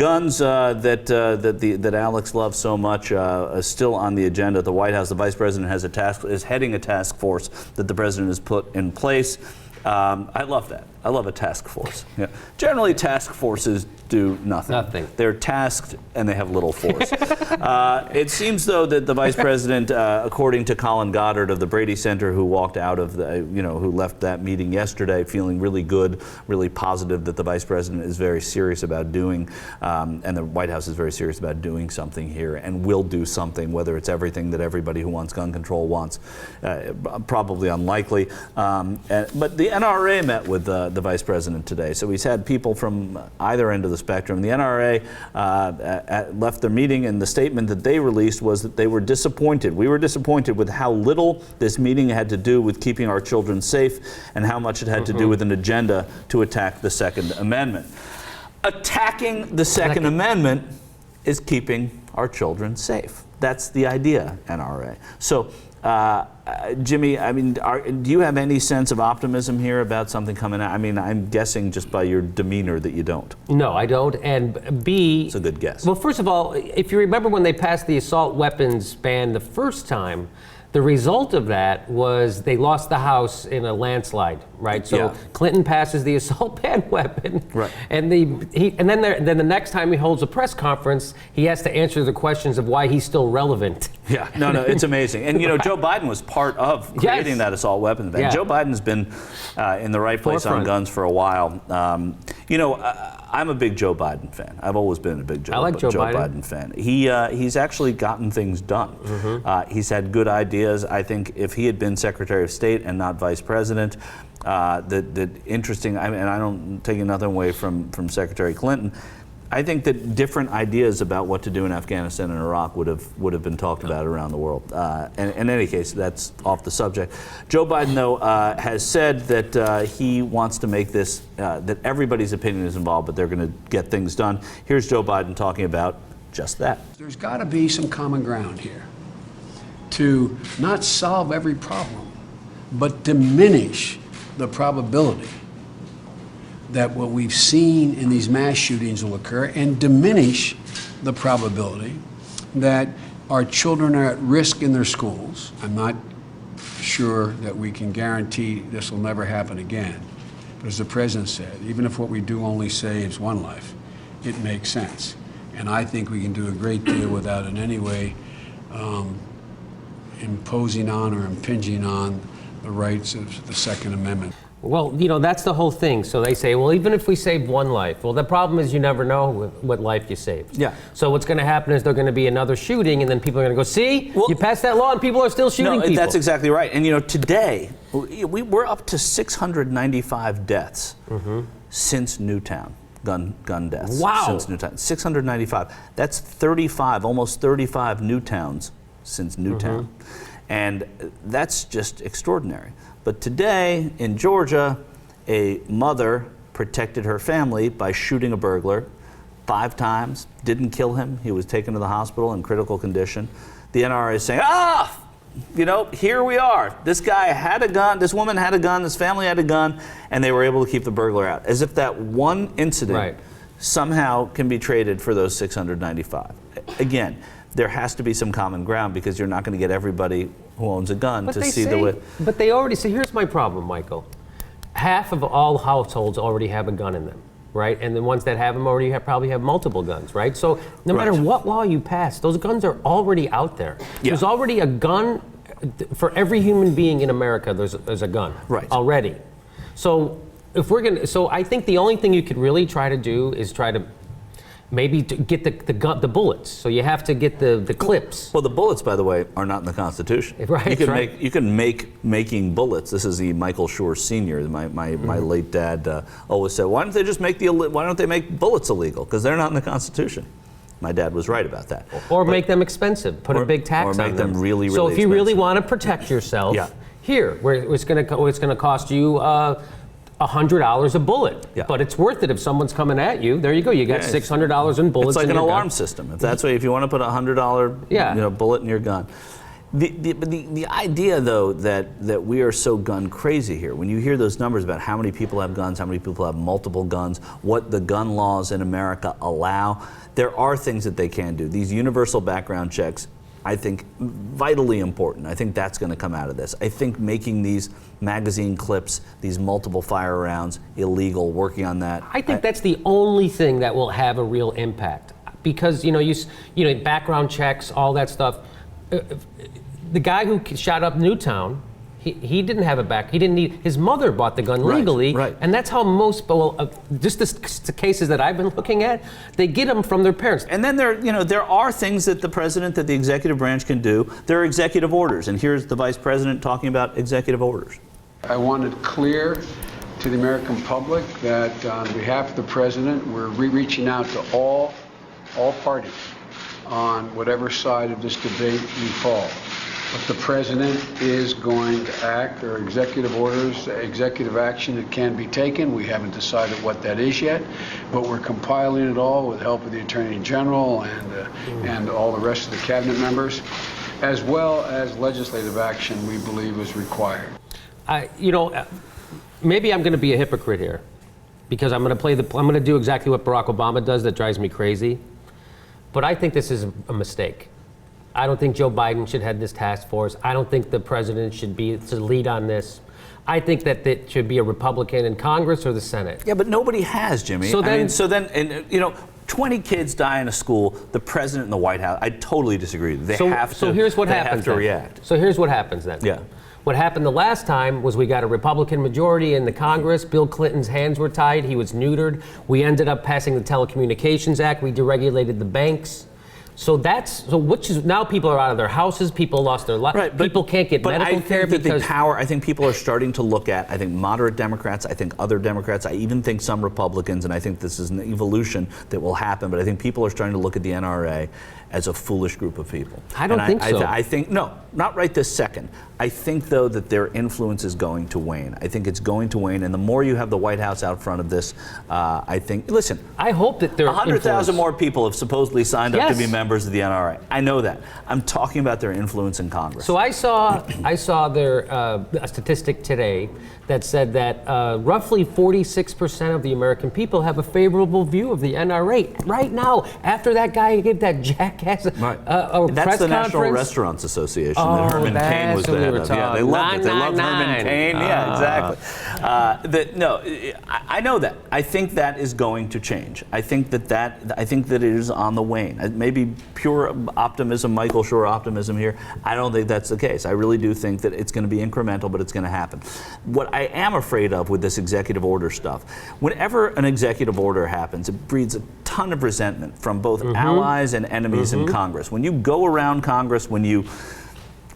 guns that Alex loves so much is still on the agenda at the White House. The Vice President is heading a task force that the President has put in place. I love that. I love a task force. Yeah. Generally, task forces do nothing. They're tasked and they have little force. It seems, though, that the Vice President, according to Colin Goddard of the Brady Center, who walked out of who left that meeting yesterday feeling really good, really positive that the Vice President is very serious about doing, and the White House is very serious about doing something here and will do something, whether it's everything that everybody who wants gun control wants. Probably unlikely. But the NRA met with the Vice President today, so he's had people from either end of the spectrum. The NRA left their meeting, and the statement that they released was that they were disappointed. We were disappointed with how little this meeting had to do with keeping our children safe and how much it had to do with an agenda to attack the Second Amendment. Attacking the Second Amendment is keeping our children safe. That's the idea, NRA. So, Jimmy, I mean, do you have any sense of optimism here about something coming out? I mean, I'm guessing just by your demeanor that you don't. No, I don't. And B... It's a good guess. Well, first of all, if you remember when they passed the assault weapons ban the first time, the result of that was they lost the House in a landslide, right? So Clinton passes the assault ban weapon, right? And then the next time he holds a press conference, he has to answer the questions of why he's still relevant. Yeah, no, it's amazing. And Joe Biden was part of creating that assault weapons ban. Joe Biden's been in the right place on guns for a while. I'm a big Joe Biden fan. I've always been a big Joe Biden fan. He's actually gotten things done. He's had good ideas. I think if he had been Secretary of State and not Vice President, that interesting. I mean, I don't take nothing away from Secretary Clinton. I think that different ideas about what to do in Afghanistan and Iraq would have been talked about around the world. And in any case, that's off the subject. Joe Biden, though, has said that he wants to make this, that everybody's opinion is involved, but they're going to get things done. Here's Joe Biden talking about just that. There's got to be some common ground here to not solve every problem, but diminish the probability that what we've seen in these mass shootings will occur, and diminish the probability that our children are at risk in their schools. I'm not sure that we can guarantee this will never happen again. But as the President said, even if what we do only saves one life, it makes sense. And I think we can do a great deal without in any way imposing on or impinging on the rights of the Second Amendment. Well, that's the whole thing. So they say, well, even if we save one life, well, the problem is you never know what life you saved. Yeah. So what's going to happen is there's going to be another shooting, and then people are going to go, see, you passed that law and people are still shooting people. That's exactly right. And today, we're up to 695 deaths since Newtown. Gun deaths. Wow. Since Newtown. 695. That's 35, almost 35 Newtowns since Newtown. And that's just extraordinary. But today in Georgia, a mother protected her family by shooting a burglar 5 times, didn't kill him. He was taken to the hospital in critical condition. The NRA is saying, here we are. This guy had a gun, this woman had a gun, this family had a gun, and they were able to keep the burglar out. As if that one incident somehow can be traded for those 695. Again, there has to be some common ground, because you're not going to get everybody who owns a gun to see the way. But they already say, here's my problem, Michael. Half of all households already have a gun in them, right? And the ones that have them already probably have multiple guns, right? So no matter what law you pass, those guns are already out there. Yeah. There's already a gun for every human being in America. There's a gun already. So I think the only thing you could really try to do is try to maybe to get the bullets. So you have to get the clips. Well, the bullets, by the way, are not in the Constitution. Right. You can make making bullets. This is the Michael Shure Sr. My late dad always said, why don't they make bullets illegal? Because they're not in the Constitution. My dad was right about that. Or make them expensive. Put a big tax on them. Or make them really, really So if you expensive. really want to protect yourself, here, where it's going to cost you $100 a bullet, but it's worth it if someone's coming at you. There you go. You got $600 in bullets. It's like in an your alarm gun. system. If you want to put a $100 bullet in your gun. The idea, though, that we are so gun crazy here, when you hear those numbers about how many people have guns, how many people have multiple guns, what the gun laws in America allow, there are things that they can do. These universal background checks, I think, vitally important. I think that's going to come out of this. I think making these magazine clips, these multiple fire rounds, illegal, working on that. I think that's the only thing that will have a real impact, because background checks, all that stuff. The guy who shot up Newtown, he didn't have he didn't need, his mother bought the gun legally, right. And that's how most, just the cases that I've been looking at, they get them from their parents. And then there are things that the president, that the executive branch can do. There are executive orders, and here's the vice president talking about executive orders. I want it clear to the American public that on behalf of the president, we're reaching out to all parties on whatever side of this debate you fall. But the president is going to act. There are executive orders, executive action that can be taken. We haven't decided what that is yet, but we're compiling it all with the help of the Attorney General and all the rest of the cabinet members, as well as legislative action we believe is required. Maybe I'm going to be a hypocrite here, because I'm going to do exactly what Barack Obama does that drives me crazy. But I think this is a mistake. I don't think Joe Biden should head this task force. I don't think the president should be to lead on this. I think that it should be a Republican in Congress or the Senate. Yeah, but nobody has, Jimmy. So then, 20 kids die in a school, the president and the White House, I totally disagree. So here's what happens then. React. So here's what happens then. Yeah. What happened the last time was we got a Republican majority in the Congress. Bill Clinton's hands were tied. He was neutered. We ended up passing the Telecommunications Act. We deregulated the banks. Now people are out of their houses. People lost their lives. Right, people can't get medical care because I think people are starting to look at. I think moderate Democrats. I think other Democrats. I even think some Republicans, and I think this is an evolution that will happen. But I think people are starting to look at the NRA as a foolish group of people. I don't think so. I think no, not right this second. I think, though, that their influence is going to wane. I think it's going to wane, and the more you have the White House out front of this, I think. Listen, I hope that 100,000 more people have supposedly signed up to be Yes. members of the NRA. I know that. I'm talking about their influence in Congress. So I saw their a statistic today that said that roughly 46% of the American people have a favorable view of the NRA right now. After that guy gave that jackass That's press the National conference. Restaurants Association Oh, that Herman Cain was that's what the we head were of. Yeah, they talking. loved it. They loved 999. Herman Cain. Yeah, exactly. I know that. I think that is going to change. I think that it is on the wane. Maybe pure optimism, Michael Shure optimism here. I don't think that's the case. I really do think that it's going to be incremental, but it's going to happen. What I am afraid of with this executive order stuff, whenever an executive order happens, it breeds a ton of resentment from both allies and enemies in Congress. When you go around Congress, when you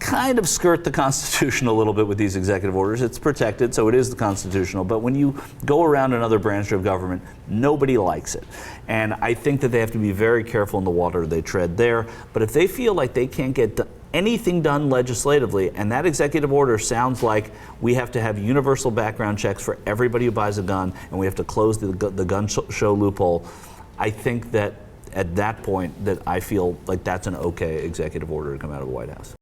kind of skirt the Constitution a little bit with these executive orders, it's protected, so it is the constitutional, but when you go around another branch of government, nobody likes it. And I think that they have to be very careful in the water they tread there, but if they feel like they can't get anything done legislatively, and that executive order sounds like we have to have universal background checks for everybody who buys a gun, and we have to close the gun show loophole, I think that at that point that I feel like that's an okay executive order to come out of the White House.